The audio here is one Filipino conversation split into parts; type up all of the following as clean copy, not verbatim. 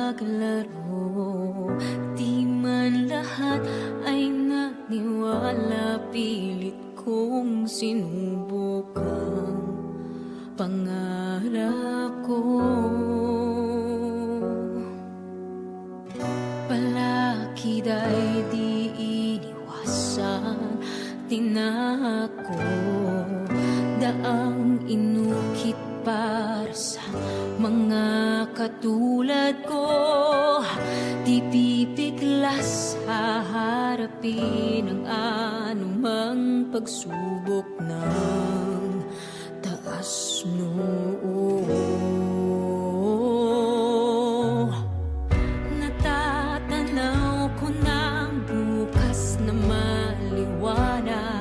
paglaro. Di man lahat ay naniwala, pilit kong sinubukan pangarap ko. Palakid ay di iniwasan, tinako, daang inukit para sa mga katulad ko. Di pipiglas haharapin ang anumang pagsubok ng taas noo. Natatanaw ko ng bukas na maliwanag.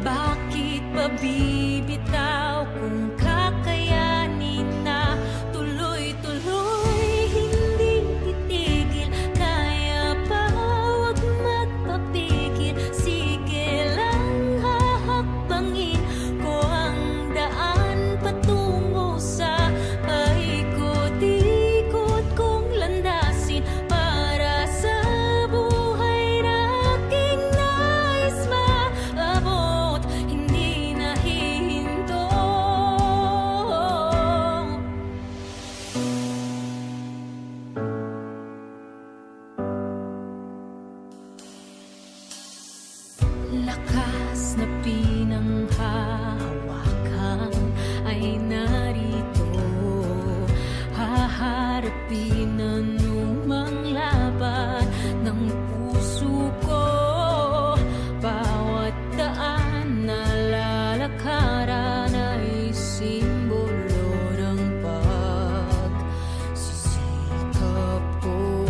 Bakit pa bibitaw kung kakayanin na tuloy-tuloy? Hindi titigil, kaya pa wag magpapigil. Sige lang, hahakbangin ko ang daan patungo sa paikot-ikot kong landasin para sa buhay na aking nais maabot. Hindi nahihinto. Lakas na pinanghahawakan ay narito, haharapin anumang laban ng puso ko. Bawat daan na lalakaran ay simbolo ng pagsisikap ko.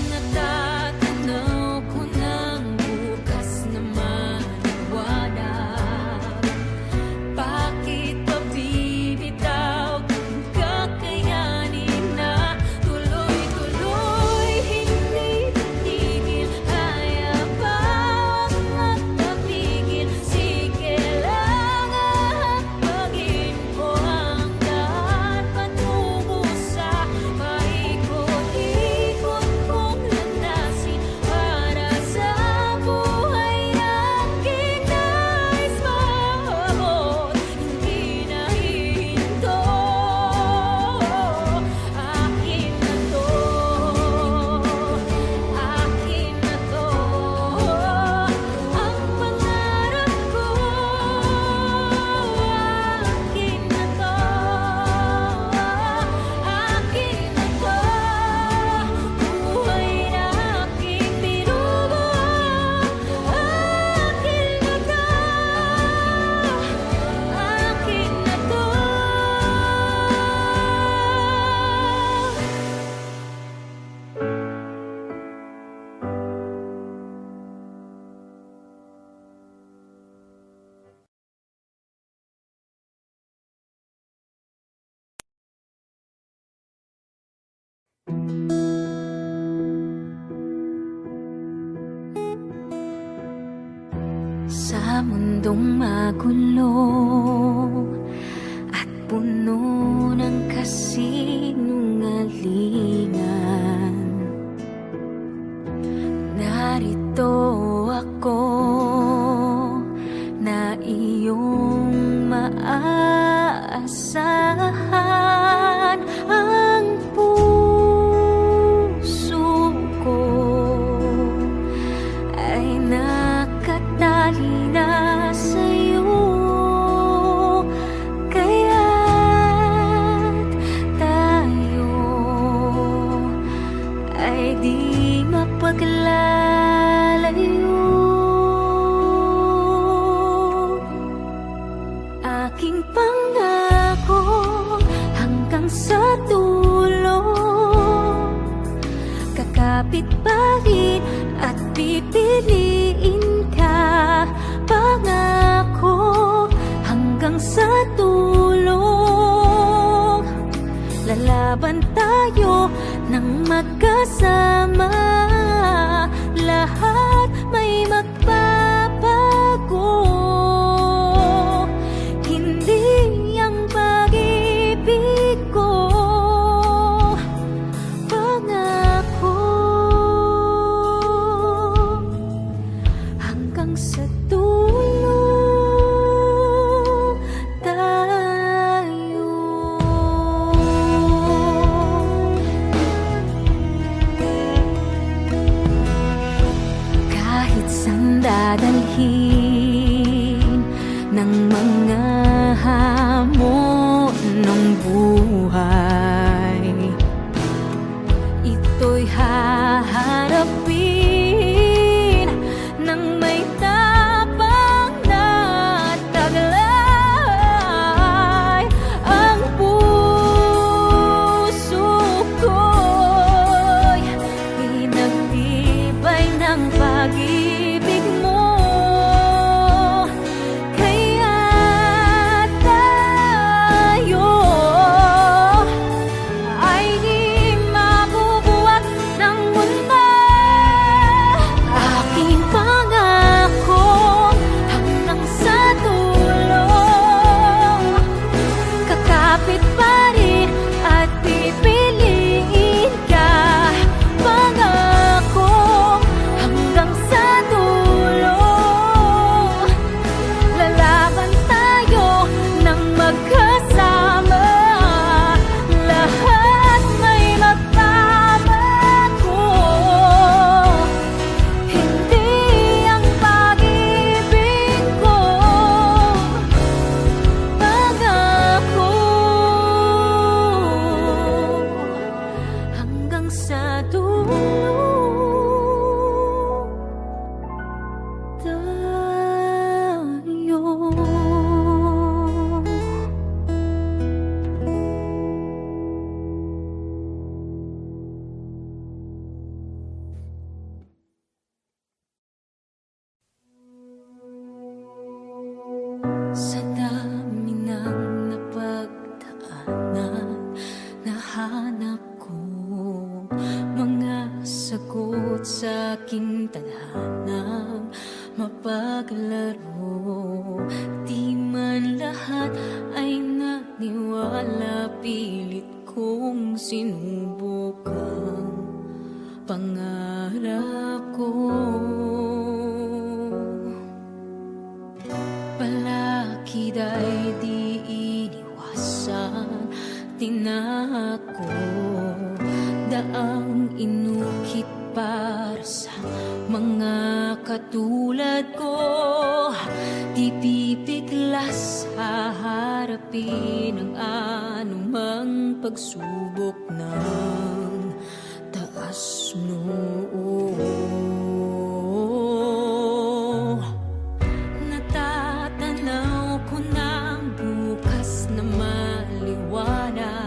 Natatanaw ko ng bukas na maliwanag. Bakit pa bibitaw kung kakayanin na tuloy-tuloy? Hindi titigil, kaya pa wag magpapigil. Sige lang, hahakbangin ko ang daan patungo sa paikot-ikot kong landasin para sa buhay na aking nais maabot. Hindi nahihinto. Akin na to, akin na to, ang pangarap ko. Akin na to, akin na to, buhay na aking binubuo. Akin na to, akin na to. Sa mundong magulo at puno ng kasinungalingan, narito ako na iyong maaasahan. Ang puso ko ay nakatali na sa'yo, kaya't tayo ay di mapaglalayo. Aking pangako hanggang sa dulo, kakapit pa rin at pipiliin ka. Pangako hanggang sa dulo, lalaban tayo ng magkasama. Lahat may magbabago, hindi ang pag-ibig aking tadhanang mapaglaro. Di man lahat ay naniwala, pilit kong sinubukang pangarap ko. Palakid ay di iniwasan, tinako, daang inukit para sa mga katulad ko. Di pipiglas haharapin ang anumang pagsubok ng taas noo. Natatanaw ko ng bukas na maliwanag.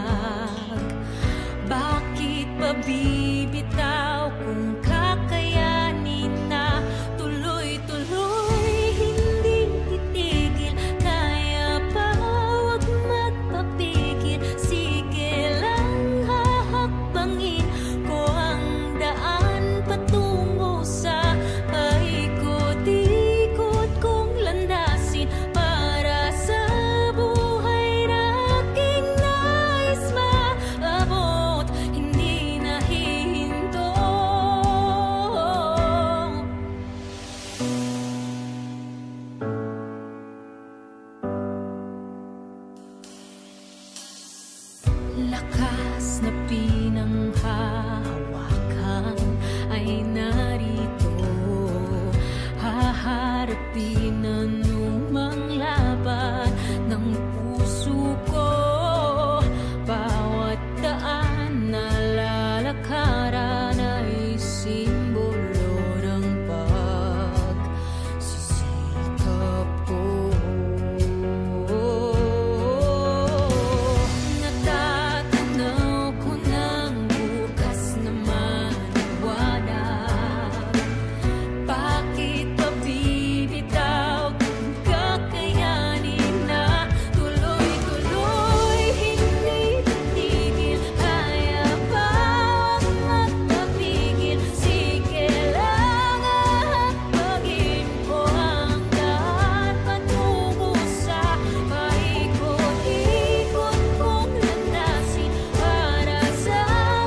Bakit pa bibitaw kung kakayanin na tuloy-tuloy? Hindi titigil, kaya pa wag magpapigil. Sige lang, hahakbangin ko ang daan patungo sa paikot-ikot kong landasin para sa buhay na aking nais maabot. Hindi nahihinto. Lakas na pinanghahawakan ay narito, haharapin anumang laban ng puso ko. Bawat daan na lalakaran ay simbolo ng pagsisikap ko. Natatanaw ko ng bukas na maliwanag. Bakit pa bibitaw kung kakayanin na tuloy-tuloy? Hindi titigil, kaya pa wag magpapigil. Sige lang, hahakbangin ko ang daan patungo sa paikot-ikot kong landasin para sa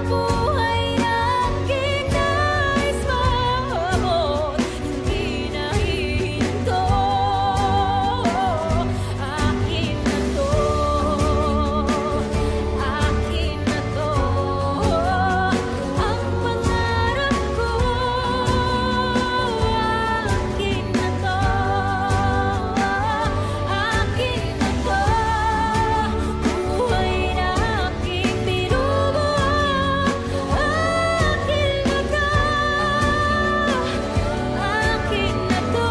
buhay na aking nais maabot. Hindi nahihinto. Akin na to, akin na to, ang pangarap ko. Akin na to, akin na to, buhay na aking binubuo. Akin na to, akin na to.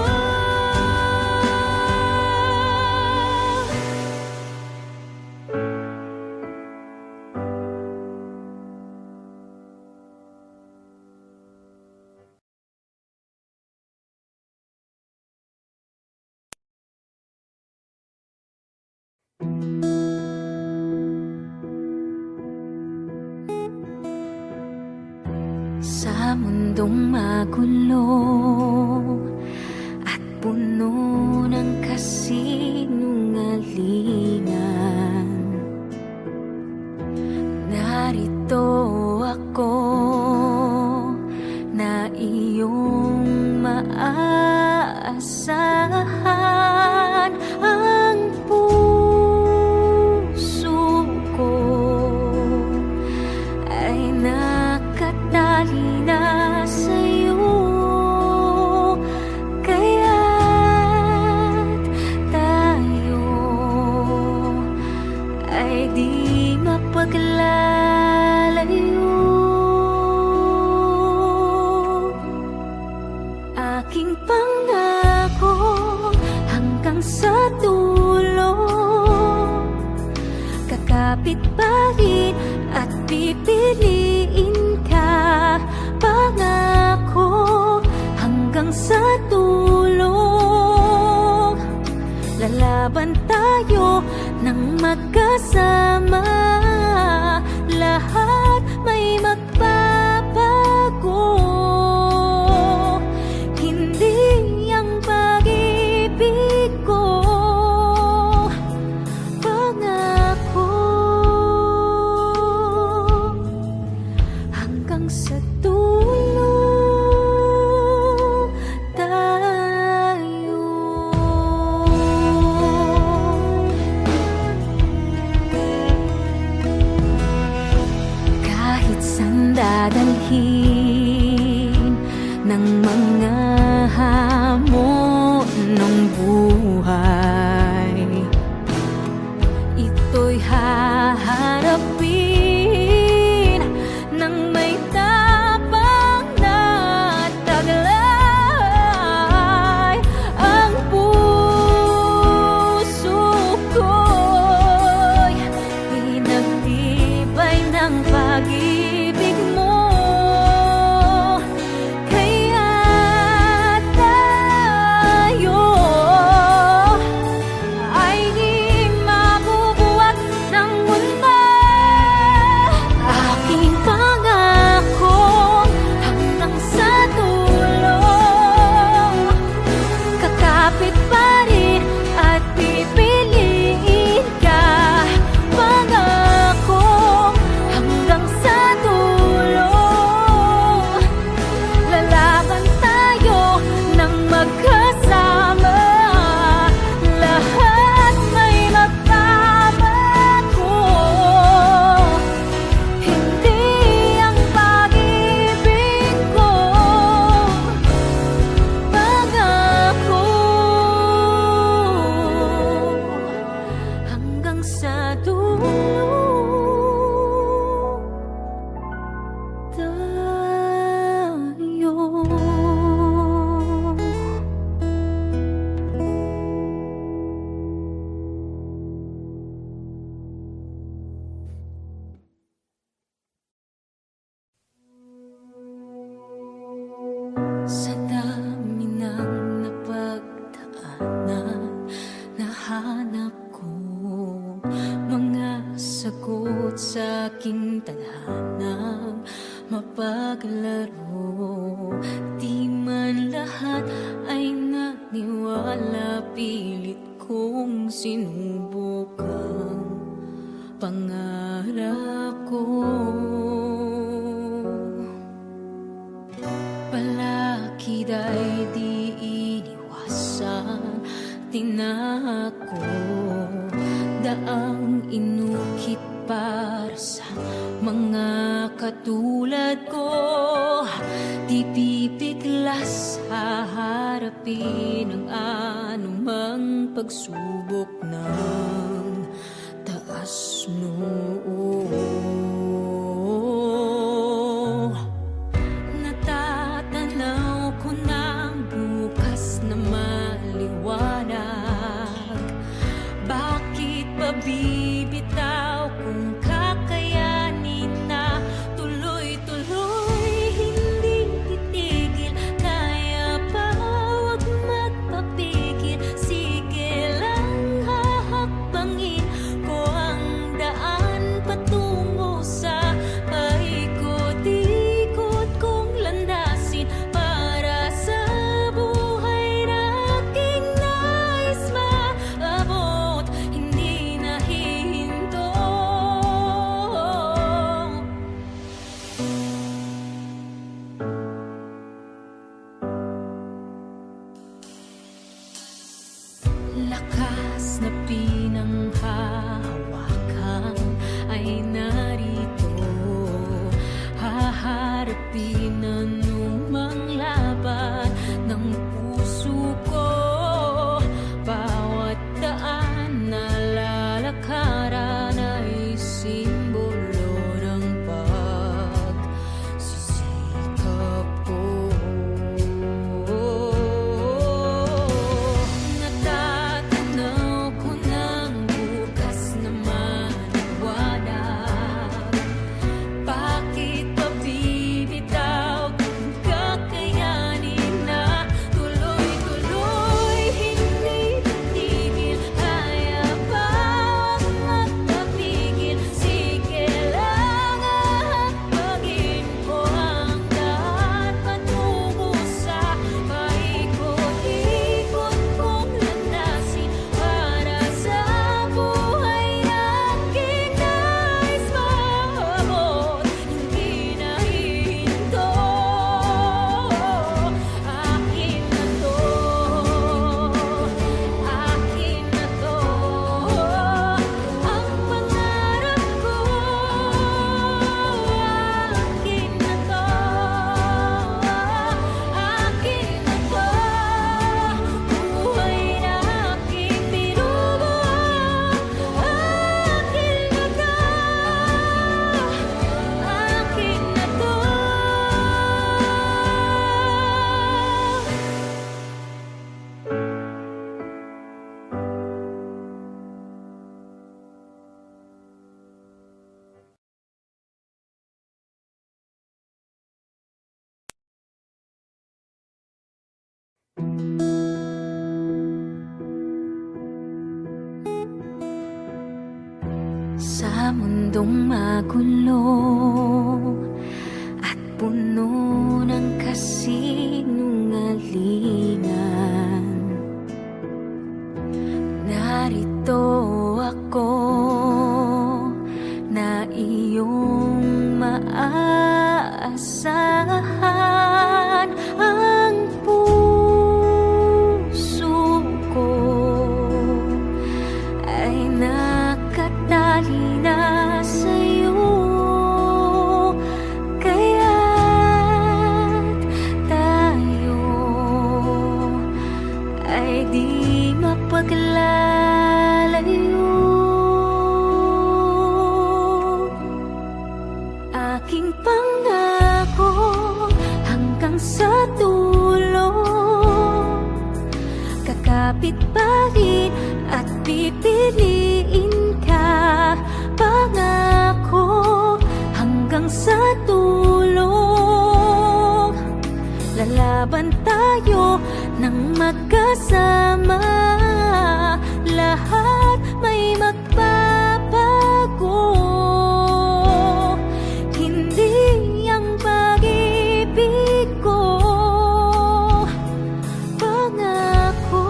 Sa mundong magulo at puno ng kasinungalingan, narito ako na iyong maaasahan. Ang puso ko ay nakatali na sa'yo, kaya't tayo ay di mapaglalayo. Aking pangako hanggang sa dulo, kakapit pa rin at pipiliin ka. Pangako hanggang sa dulo, lalaban tayo ng magkasama. Lahat may magbabago. akin ng mga hamon ng buhay. Ito'y haharapin ng may tapang na taglay. Ang puso ko'y pinagtibay ng pag-ibig mo. Kaya tayo ay di mabubuwag ng mundo. Aking pangako hanggang sa dulo, kakapit pa rin at pipiliin ka. Pangako hanggang sa dulo, lalaban tayo ng magkasama. Lahat may magbabago, hindi ang pag-ibig ko. Pangako hanggang sa dulo, tayo. Sa dami ng napagdaanan, nahanap ko mga sagot sa aking tadhanang mapaglaro. Di man lahat ay naniwala, pilit kong sinubukang pangarap ko. Palakid ay di iniwasan, tinako, daang inukit para sa mga katulad ko. Di pipiglas haharapin ang anumang pagsubok ng taas noo. Natatanaw ko ng bukas na maliwanag. Bakit pa bibitaw kung kakayanin na tuloy-tuloy? Hindi titigil, kaya pa huwag magpapigil. Sige lang, hahakbangin ko ang daan patungo sa paikot-ikot kong landasin para sa buhay na aking nais maabot. Hindi nahihinto. Lakas na pinanghahawakan, Sa mundong magulo at puno ng kasinungalingan, narito ako na iyong maaasahan. Ang puso ko ay nakatali na sa'yo, kaya't tayo ay di mapaglalayo. Aking pangako hanggang sa dulo, kakapit pa rin at pipiliin ka. Pangako hanggang sa dulo, lalaban tayo ng magkasama. Lahat may magbabago, hindi ang pag-ibig ko. Pangako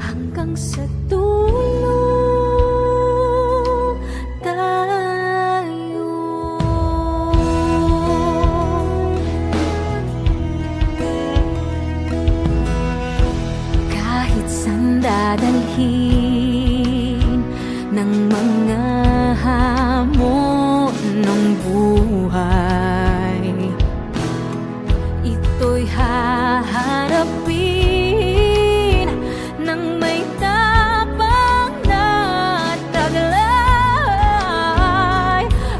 hanggang sa dulo tayo. Kahit saan dadalhin ng mga hamon ng buhay, ito'y haharapin ng may tapang na taglay.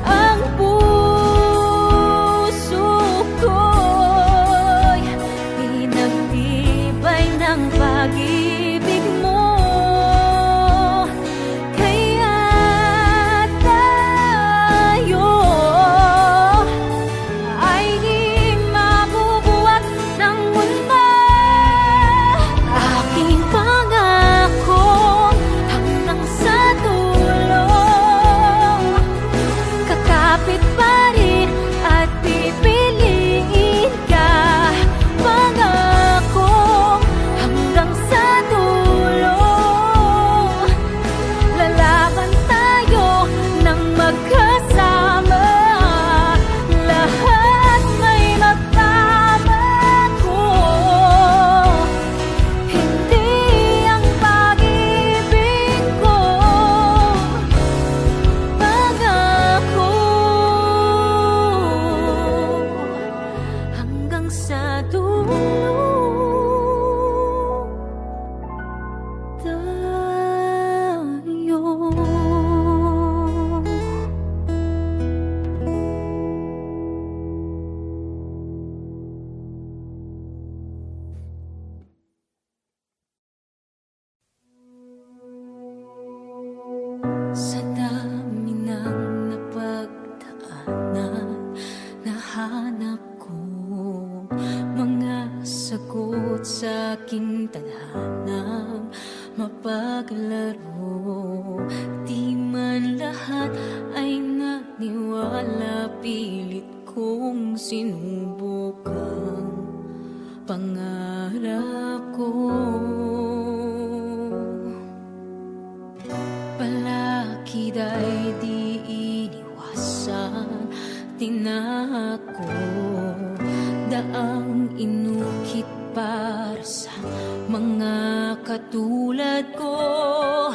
Ang puso ko'y pinagtibay ng pag-ibig mo, kaya tayo ay di mabubuwag ng mundo. Aking pangako hanggang sa dulo, kakapit pa rin at pipiliin ka. Pangako hanggang sa dulo, lalaban tayo ng magkasama. Lahat may magbabago, hindi ang pag-ibig ko. Pangako hanggang sa dulo tayo. Sa dami ng napagdaanan, nahanap ko mga sagot sa aking tadhanang mapaglaro. Di man lahat ay naniwala, pilit kong sinubukan pangarap ko. Palakid ay di iniwasan, tinako, daang inukit para sa mga katulad ko.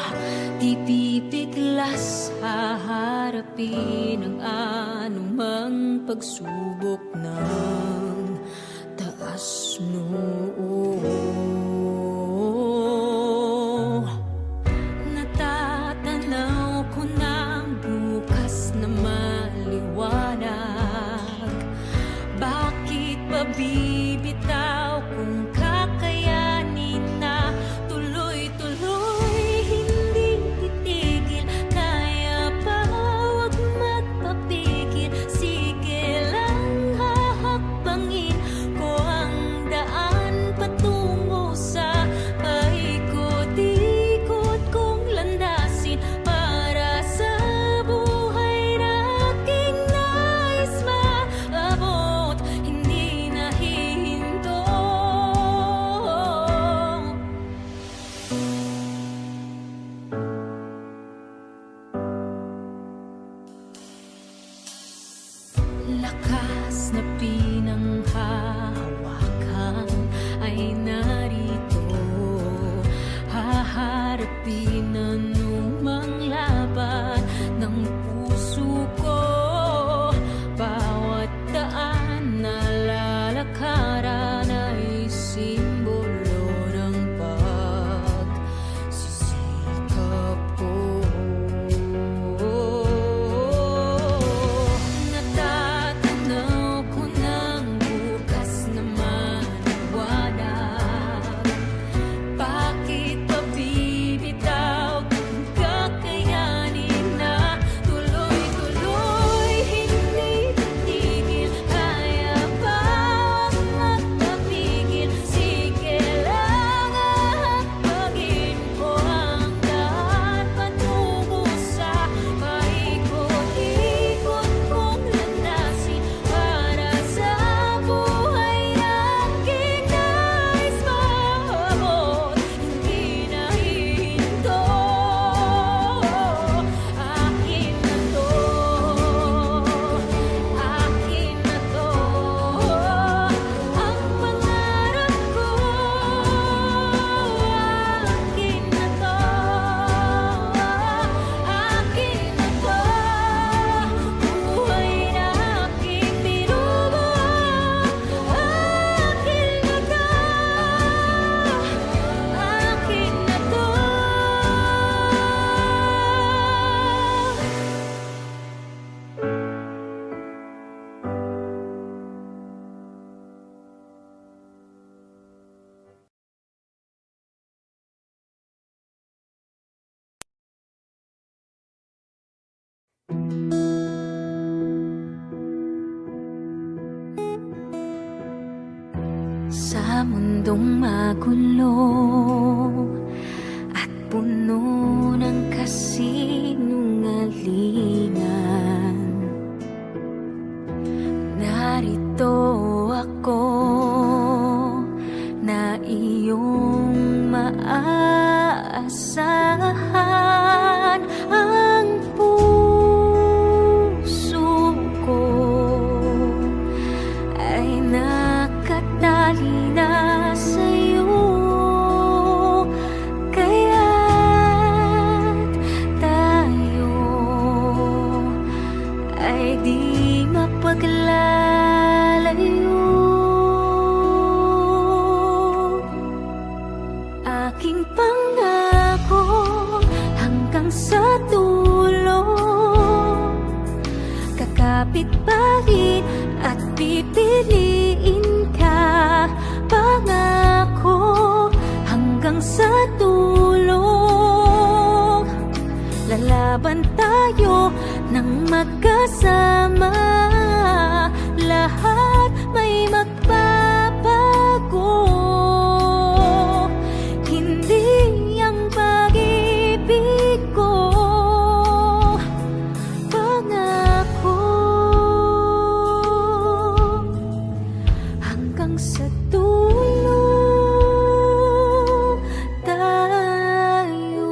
Di pipiglas haharapin ang anumang pagsubok ng taas noo. Natatanaw ko ng bukas na maliwanag. Bakit pa bibitaw kung kakayanin na tuloy-tuloy? Hindi titigil, kaya pa wag magpapigil. Sige lang hahakbangin Sa mundong magulo at puno ng kasinungalingan, narito ako na iyong maaasahan. Ang puso ko ay nakatali na sa'yo, kaya't tayo ay di mapaglalayo. Aking pangako hanggang sa dulo, kakapit pa rin at pipiliin ka. Pangako hanggang sa dulo, lalaban tayo ng magkasama. Lahat may magbabago, hindi ang pag-ibig ko. Pangako hanggang sa dulo tayo.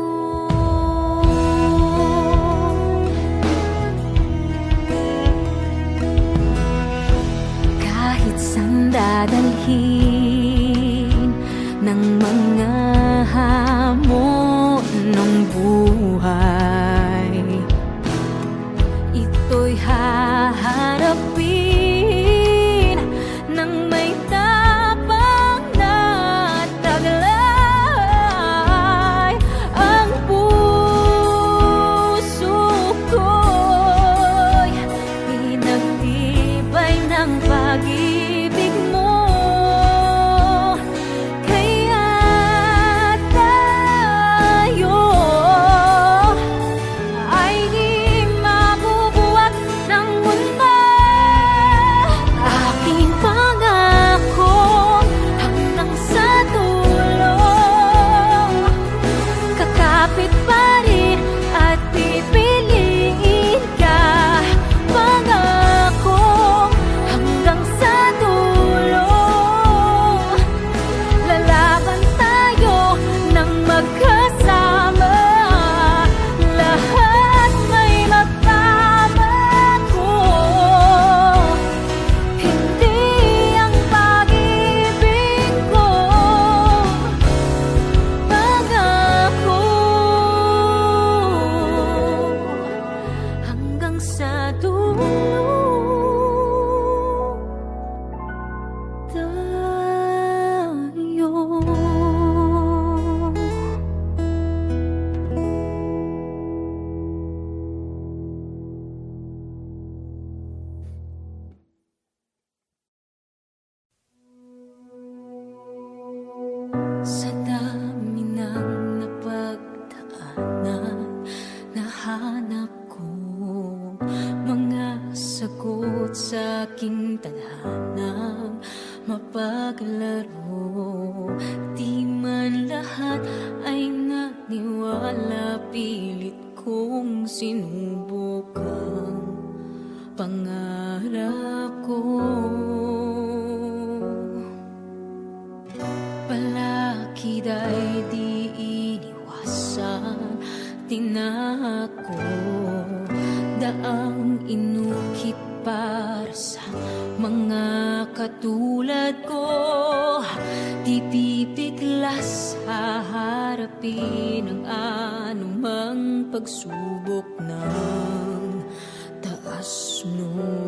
Kahit saan dadalhin ng mga hamon ng buhay, ito'y haharapin ng may tapang na taglay. Ang puso ko'y pinagtibay ng pag-ibig mo, kaya tayo ay di mabubuwag ng mundo. Aking pangako hanggang sa dulo, kakapit pa rin at pipiliin ka. Pangako hanggang sa dulo, lalaban tayo ng magkasama. Lahat may magbabago, hindi ang pag-ibig ko. Pangako hanggang sa dulo tayo. Sa dami ng napagdaanan, nahanap ko mga sagot sa aking tadhanang mapaglaro. Di man lahat ay naniwala, pilit kong sinubukang pangarap ko. Palakid ay di iniwasan, tinako daang inukit para sa mga katulad ko. Di pipiglas haharapin ang anumang pagsubok ng taas nun.